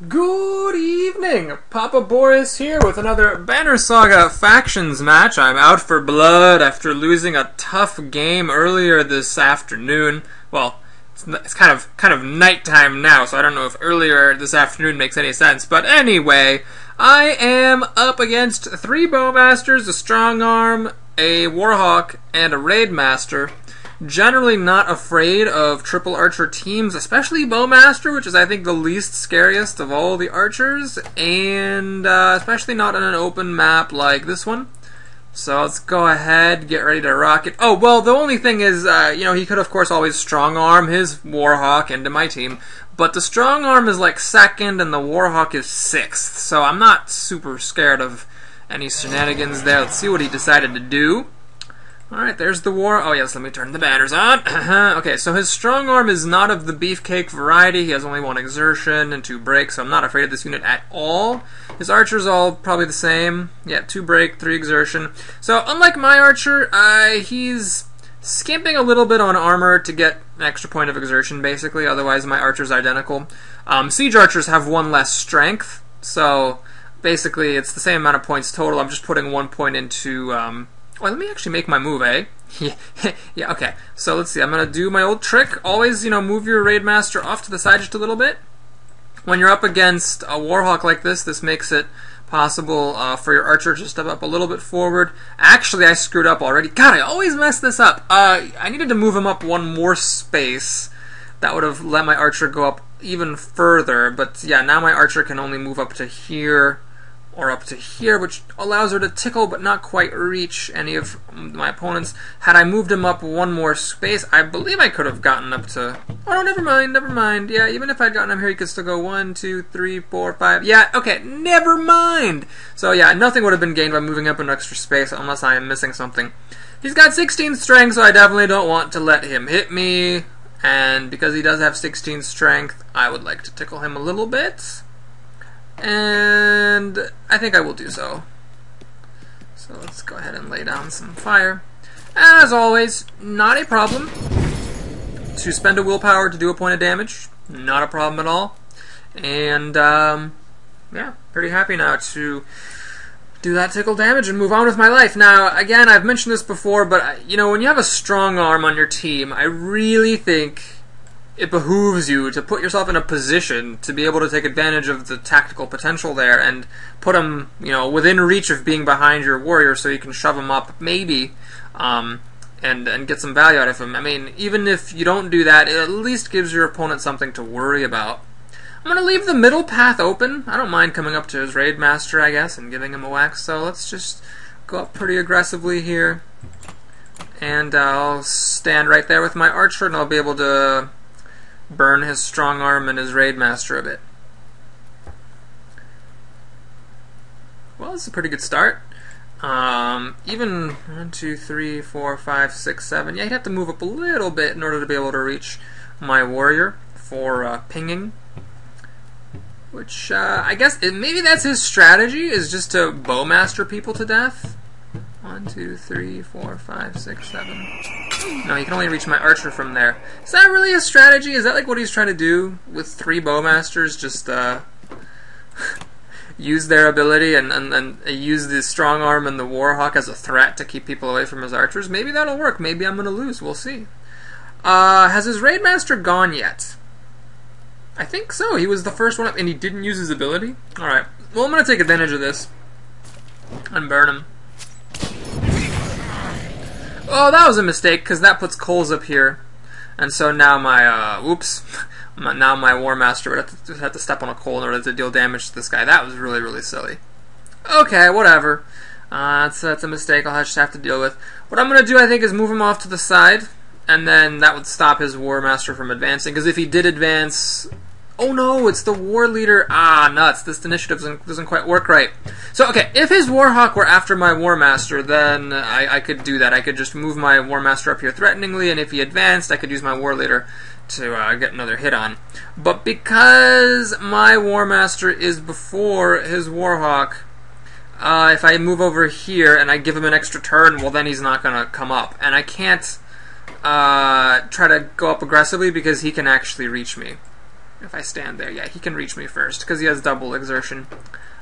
Good evening! Papa Boris here with another Banner Saga Factions match. I'm out for blood after losing a tough game earlier this afternoon. Well, it's kind of nighttime now, so I don't know if earlier this afternoon makes any sense. But anyway, I am up against 3 Bowmasters, a Strong Arm, a Warhawk, and a Raidmaster. Generally not afraid of triple archer teams, especially Bowmaster, which is I think the least scariest of all the archers, and especially not on an open map like this one. So let's go ahead, get ready to rock it. Oh, well, the only thing is, he could of course always strong arm his Warhawk into my team, but the strong arm is like 2nd and the Warhawk is 6th, so I'm not super scared of any shenanigans there. Let's see what he decided to do. Alright, there's the war. Oh yes, let me turn the banners on. Okay, so his strong arm is not of the beefcake variety. He has only 1 exertion and 2 break, so I'm not afraid of this unit at all. His archer's all probably the same. Yeah, 2 break, 3 exertion. So unlike my archer, he's skimping a little bit on armor to get an extra point of exertion, basically. Otherwise, my archer's identical. Siege archers have 1 less strength, so basically it's the same amount of points total. I'm just putting 1 point into... well, let me actually make my move, eh? Yeah, okay. So let's see. I'm going to do my old trick. Always, move your Raidmaster off to the side just a little bit. When you're up against a Warhawk like this makes it possible for your archer to step up a little bit forward. Actually, I screwed up already. God, I always mess this up. I needed to move him up 1 more space. That would have let my archer go up even further. But yeah, now my archer can only move up to here or up to here, which allows her to tickle but not quite reach any of my opponents. Had I moved him up 1 more space, I believe I could have gotten up to... Oh, no, never mind. Yeah, even if I'd gotten him here, he could still go 1, 2, 3, 4, 5... Yeah, okay, never mind! So yeah, nothing would have been gained by moving up an extra space unless I am missing something. He's got 16 strength, so I definitely don't want to let him hit me. And because he does have 16 strength, I would like to tickle him a little bit. And I think I will do so. So let's go ahead and lay down some fire. As always, not a problem to spend a willpower to do a point of damage. Not a problem at all. And yeah, pretty happy now to do that tickle damage and move on with my life. Now, again, I've mentioned this before, but when you have a strong arm on your team, I really think it behooves you to put yourself in a position to be able to take advantage of the tactical potential there and put them, within reach of being behind your warrior so you can shove them up, maybe, and get some value out of him. I mean, even if you don't do that, it at least gives your opponent something to worry about. I'm going to leave the middle path open. I don't mind coming up to his Raidmaster, I guess, and giving him a whack, so let's just go up pretty aggressively here. And I'll stand right there with my archer, and I'll be able to burn his strong arm and his Raidmaster a bit. Well, it's a pretty good start. Even 1, 2, 3, 4, 5, 6, 7. Yeah, you'd have to move up a little bit in order to be able to reach my warrior for pinging. Which, I guess, maybe that's his strategy, is just to Bowmaster people to death. 1, 2, 3, 4, 5, 6, 7. No, he can only reach my archer from there. Is that really a strategy? Is that like what he's trying to do with 3 Bowmasters? Just use their ability and use the strong arm and the Warhawk as a threat to keep people away from his archers? Maybe that'll work. Maybe I'm going to lose. We'll see. Has his Raidmaster gone yet? I think so. He was the first one up, and he didn't use his ability? Alright. Well, I'm going to take advantage of this and burn him. Oh, that was a mistake, because that puts coals up here. And so now my, now my Warmaster would have to step on a coal in order to deal damage to this guy. That was really, really silly. Okay, whatever. That's a mistake I'll just have to deal with. What I'm going to do, I think, is move him off to the side, and then that would stop his Warmaster from advancing, because if he did advance... Oh no, it's the war leader. Ah, nuts. This initiative doesn't quite work right. So, okay, if his Warhawk were after my Warmaster, then I could do that. I could just move my Warmaster up here threateningly, and if he advanced, I could use my war leader to get another hit on. But because my Warmaster is before his Warhawk, if I move over here and I give him an extra turn, well, then he's not going to come up. And I can't try to go up aggressively because he can actually reach me. If I stand there, yeah, he can reach me first, because he has double exertion.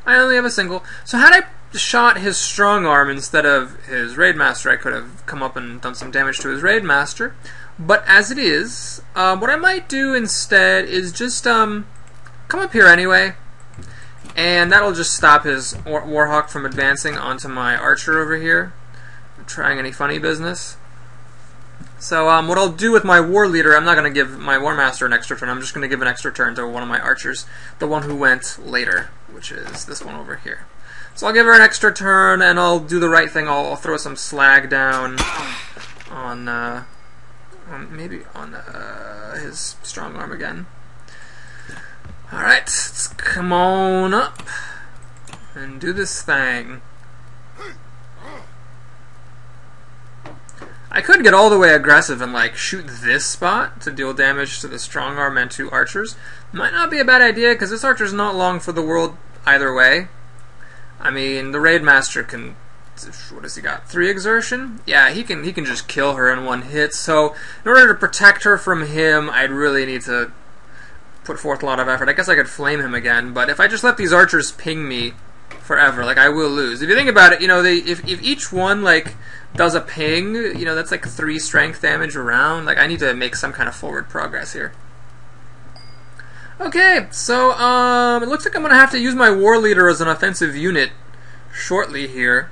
I only have a single. So had I shot his strong arm instead of his Raid Master, I could have come up and done some damage to his Raid Master. But as it is, what I might do instead is just come up here anyway, and that'll just stop his Warhawk from advancing onto my archer over here, trying any funny business. So what I'll do with my War Leader, I'm not going to give my War Master an extra turn, I'm just going to give an extra turn to one of my archers, the one who went later, which is this one over here. So I'll give her an extra turn, and I'll do the right thing. I'll throw some slag down on maybe on his strong arm again. Alright, let's come on up and do this thing. I could get all the way aggressive and like shoot this spot to deal damage to the strong arm and 2 archers. Might not be a bad idea, because this archer's not long for the world either way. I mean, the Raid Master can, what has he got? 3 exertion? Yeah, he can just kill her in 1 hit. So in order to protect her from him, I'd really need to put forth a lot of effort. I guess I could flame him again, but if I just let these archers ping me forever, like, I will lose. If you think about it, you know, if each one like does a ping, you know, that's like 3 strength damage around. Like, I need to make some kind of forward progress here. Okay, so it looks like I'm gonna have to use my War Leader as an offensive unit shortly here.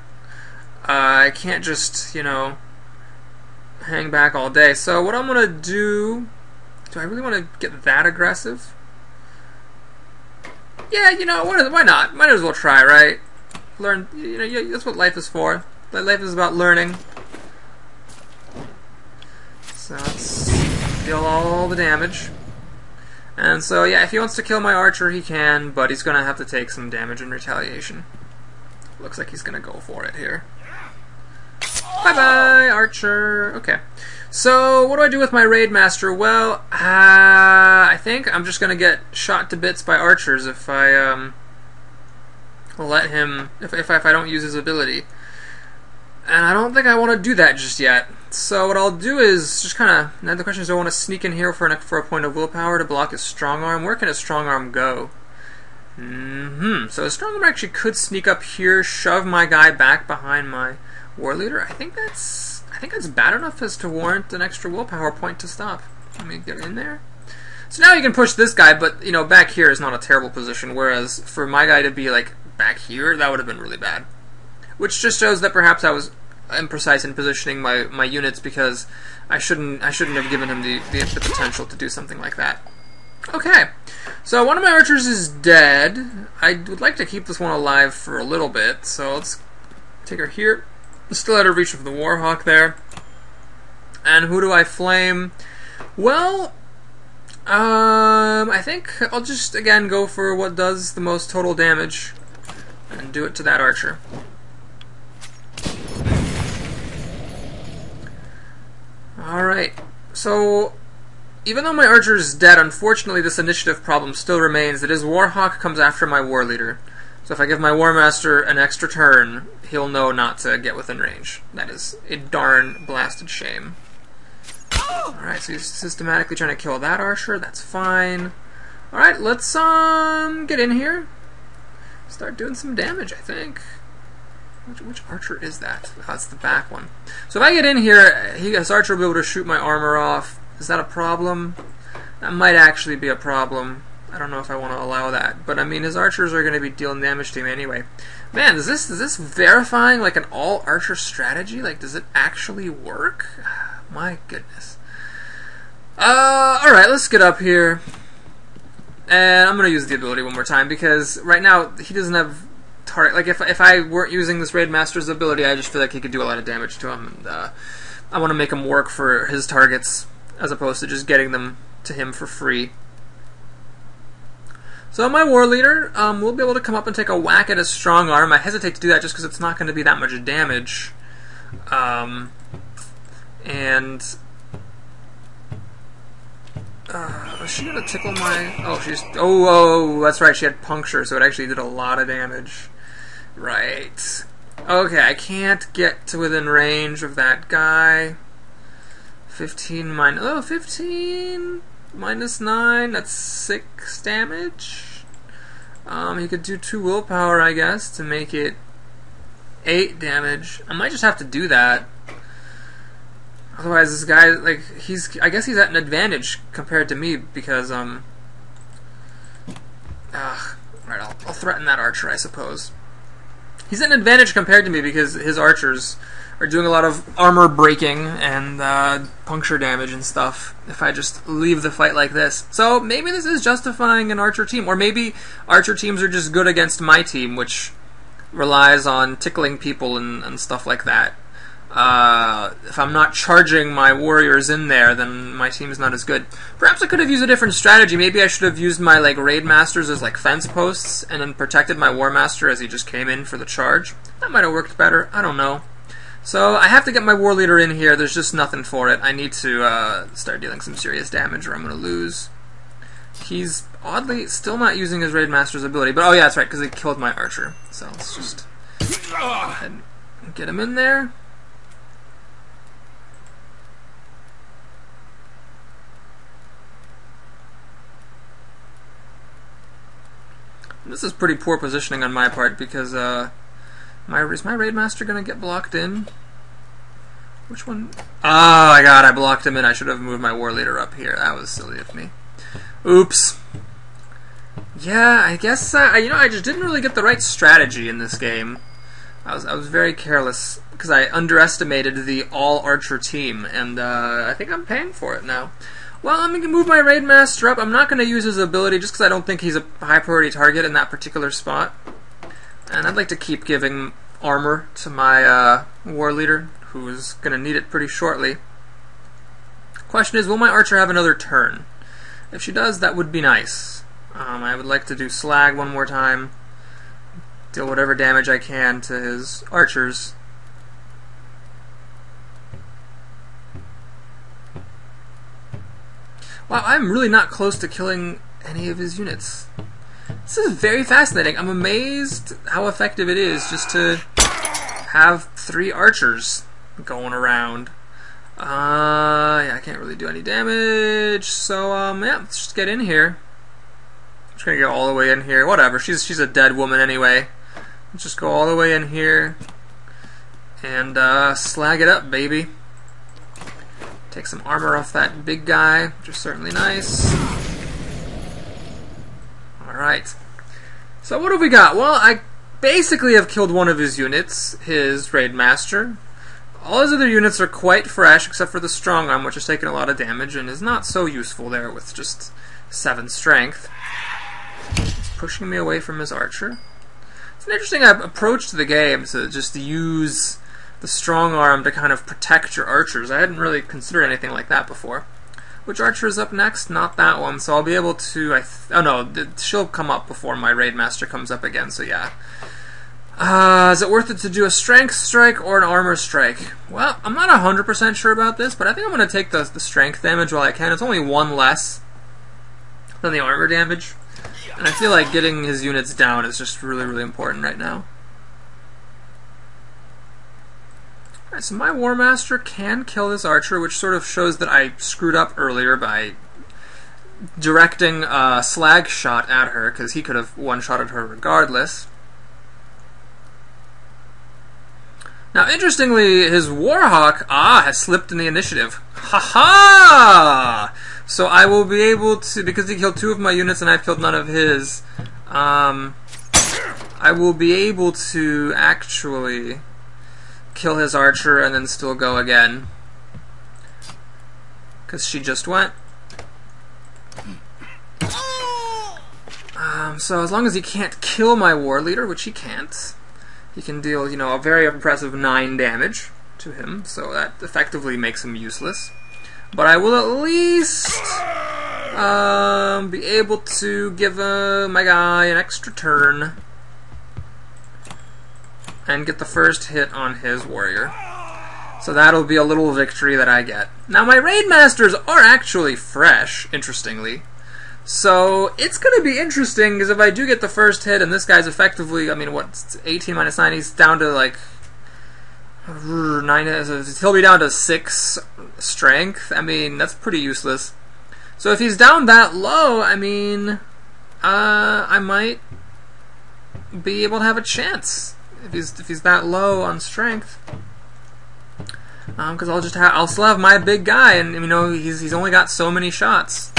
I can't just, you know, hang back all day. So what I'm gonna do I really want to get that aggressive? Yeah, you know, why not? Might as well try, right? Learn, you know, that's what life is for. Life is about learning. So let's deal all the damage. And so, yeah, if he wants to kill my archer, he can, but he's going to have to take some damage in retaliation. Looks like he's going to go for it here. Bye-bye, archer. Okay. So, what do I do with my Raid Master? Well, I think I'm just going to get shot to bits by archers if I let him, if I don't use his ability. And I don't think I want to do that just yet. So what I'll do is just kind of, now the question is, do I want to sneak in here for a point of willpower to block his strong arm? Where can his strong arm go? So his strong arm actually could sneak up here, shove my guy back behind my War Leader. I think that's bad enough as to warrant an extra willpower point to stop. Let me get in there. So now you can push this guy, but you know, back here is not a terrible position, whereas for my guy to be like back here, that would have been really bad. Which just shows that perhaps I was imprecise in positioning my units, because I shouldn't have given him the potential to do something like that. Okay, so one of my archers is dead. I would like to keep this one alive for a little bit, so let's take her here. Still out of reach of the Warhawk there. And who do I flame? Well, I think I'll just again go for what does the most total damage and do it to that archer. Alright, so even though my archer is dead, unfortunately this initiative problem still remains. That his Warhawk comes after my War Leader. So if I give my War Master an extra turn, he'll know not to get within range. That is a darn blasted shame. Alright, so he's systematically trying to kill that archer. That's fine. Alright, let's get in here. Start doing some damage, I think. Which archer is that? Oh, that's the back one. So if I get in here, his archer will be able to shoot my armor off. Is that a problem? That might actually be a problem. I don't know if I want to allow that. But I mean, his archers are going to be dealing damage to him anyway. Man, is this verifying like an all-archer strategy? Like, does it actually work? My goodness. Alright, let's get up here. And I'm going to use the ability one more time, because right now he doesn't have target. Like, if I weren't using this Raid Master's ability, I just feel like he could do a lot of damage to him. And I want to make him work for his targets, as opposed to just getting them to him for free. So my War Leader will be able to come up and take a whack at his strong arm. I hesitate to do that just because it's not going to be that much damage. Is she going to tickle my... Oh, that's right, she had puncture, so it actually did a lot of damage. Right. Okay, I can't get to within range of that guy. 15 minus... Oh, 15... -9, that's 6 damage. He could do 2 willpower, I guess, to make it 8 damage. I might just have to do that. Otherwise, this guy, like, I guess he's at an advantage compared to me because, right, I'll threaten that archer, I suppose. He's at an advantage compared to me because his archers are doing a lot of armor breaking and puncture damage and stuff if I just leave the fight like this. So maybe this is justifying an archer team, or maybe archer teams are just good against my team, which relies on tickling people and stuff like that. If I'm not charging my warriors in there, then my team's not as good. Perhaps I could have used a different strategy. Maybe I should have used my raid masters as fence posts and then protected my war master as he just came in for the charge. That might have worked better. I don't know. So I have to get my war leader in here. There's just nothing for it. I need to start dealing some serious damage or I'm going to lose. He's oddly still not using his raid master's ability, but oh yeah, that's right, because he killed my archer. So let's just go ahead and get him in there. This is pretty poor positioning on my part because is my raid master gonna get blocked in? Which one? Oh my god, I blocked him in. I should have moved my war leader up here. That was silly of me. Oops. Yeah, I guess I just didn't really get the right strategy in this game. I was very careless because I underestimated the all archer team, and I think I'm paying for it now. Well, I'm going to move my raid master up. I'm not going to use his ability just because I don't think he's a high priority target in that particular spot. And I'd like to keep giving armor to my war leader, who is going to need it pretty shortly. Question is, will my archer have another turn? If she does, that would be nice. I would like to do slag one more time, deal whatever damage I can to his archers. Wow, I'm really not close to killing any of his units. This is very fascinating. I'm amazed how effective it is just to have 3 archers going around. Yeah, I can't really do any damage, so yeah, let's just get in here. I'm just gonna go all the way in here. Whatever, she's a dead woman anyway. Let's just go all the way in here and slag it up, baby. Take some armor off that big guy, which is certainly nice. Alright. So what have we got? Well, I basically have killed one of his units, his raid master. All his other units are quite fresh, except for the strong arm, which has taken a lot of damage and is not so useful there with just 7 strength. He's pushing me away from his archer. It's an interesting approach to the game, to just use the strong arm to kind of protect your archers. I hadn't really considered anything like that before. Which archer is up next? Not that one, so I'll be able to... oh no, she'll come up before my raid master comes up again, so yeah. Is it worth it to do a strength strike or an armor strike? Well, I'm not 100% sure about this, but I think I'm going to take the strength damage while I can. It's only 1 less than the armor damage, and I feel like getting his units down is just really, really important right now. Alright, so my War Master can kill this archer, which sort of shows that I screwed up earlier by directing a slag shot at her, because he could have one-shotted her regardless. Now, interestingly, his Warhawk, has slipped in the initiative. Ha-ha! So I will be able to, because he killed 2 of my units and I've killed none of his, I will be able to actually kill his archer and then still go again, because she just went. So as long as he can't kill my war leader, which he can't, he can deal, a very impressive 9 damage to him, so that effectively makes him useless. But I will at least be able to give my guy an extra turn and get the first hit on his warrior. So that'll be a little victory that I get. Now my raid masters are actually fresh, interestingly. So it's going to be interesting, because if I do get the first hit and this guy's effectively, 18 minus 9, he's down to 9, he'll be down to 6 strength. That's pretty useless. So if he's down that low, I mean, I might be able to have a chance if he's that low on strength. Because I'll still have my big guy, and you know he's only got so many shots.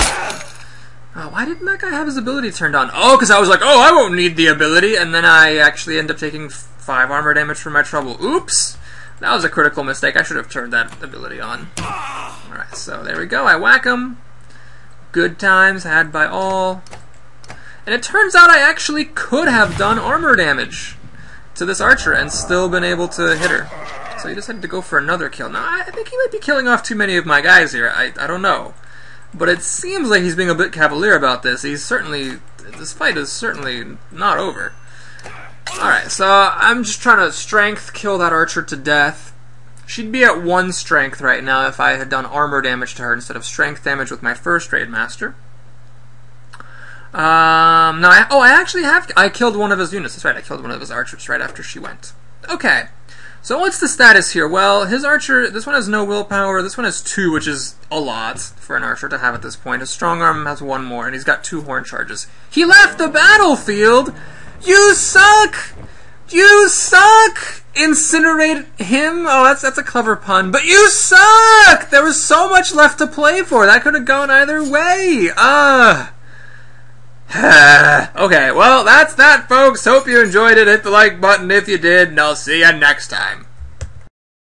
Why didn't that guy have his ability turned on? Oh, because I was like, oh, I won't need the ability, and then I actually end up taking 5 armor damage for my trouble. Oops! That was a critical mistake. I should have turned that ability on. Alright, so there we go. I whack him. Good times had by all. And it turns out I actually could have done armor damage to this archer and still been able to hit her. So he decided to go for another kill. Now, I think he might be killing off too many of my guys here. I don't know. But it seems like he's being a bit cavalier about this. This fight is certainly not over. Alright, so I'm just trying to strength kill that archer to death. She'd be at 1 strength right now if I had done armor damage to her instead of strength damage with my first raid master. I killed one of his units. That's right, I killed one of his archers right after she went. Okay, so what's the status here? Well, his archer, this one has no willpower, this one has 2, which is a lot for an archer to have at this point. His strong arm has 1 more, and he's got 2 horn charges. He left the battlefield! You suck! You suck! Incinerate him? Oh, that's a clever pun. But you suck! There was so much left to play for. That could have gone either way. Okay, well, that's that, folks. Hope you enjoyed it. Hit the like button if you did, and I'll see you next time.